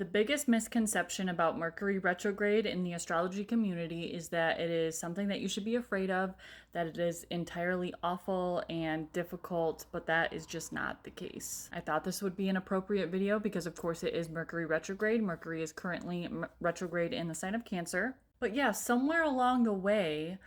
The biggest misconception about Mercury retrograde in the astrology community is that it is something that you should be afraid of, that it is entirely awful and difficult, but that is just not the case. I thought this would be an appropriate video because, of course, it is Mercury retrograde. Mercury is currently retrograde in the sign of Cancer. But yeah, somewhere along the way,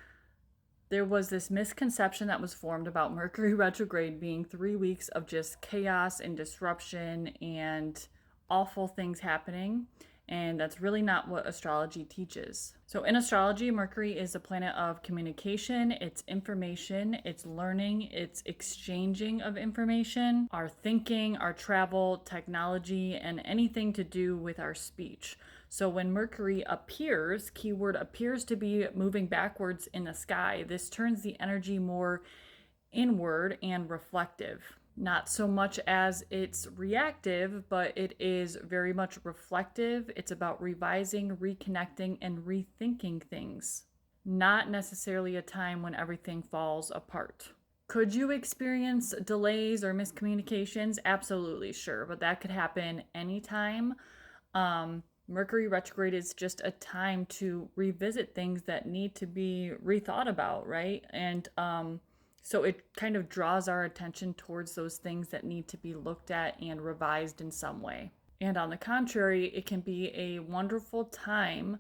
there was this misconception that was formed about Mercury retrograde being 3 weeks of just chaos and disruption and awful things happening, and that's really not what astrology teaches. So in astrology, Mercury is a planet of communication, it's information, it's learning, it's exchanging of information, our thinking, our travel, technology, and anything to do with our speech. So when Mercury appears, keyword appears to be moving backwards in the sky, this turns the energy more inward and reflective. Not so much as it's reactive, but it is very much reflective. It's about revising, reconnecting, and rethinking things. Not necessarily a time when everything falls apart. Could you experience delays or miscommunications? Absolutely, sure, but that could happen anytime. Mercury retrograde is just a time to revisit things that need to be rethought about, right? And so it kind of draws our attention towards those things that need to be looked at and revised in some way. And on the contrary, it can be a wonderful time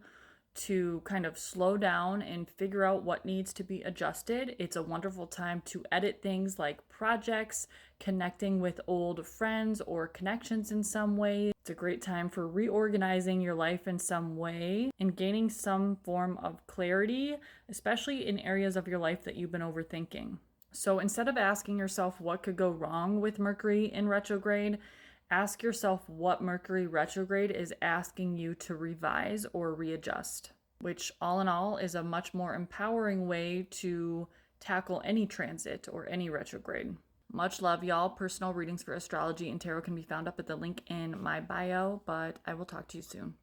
to kind of slow down and figure out what needs to be adjusted. It's a wonderful time to edit things like projects, connecting with old friends or connections in some way. It's a great time for reorganizing your life in some way and gaining some form of clarity, especially in areas of your life that you've been overthinking. So instead of asking yourself what could go wrong with Mercury in retrograde, ask yourself what Mercury retrograde is asking you to revise or readjust, which all in all is a much more empowering way to tackle any transit or any retrograde. Much love, y'all. Personal readings for astrology and tarot can be found up at the link in my bio, but I will talk to you soon.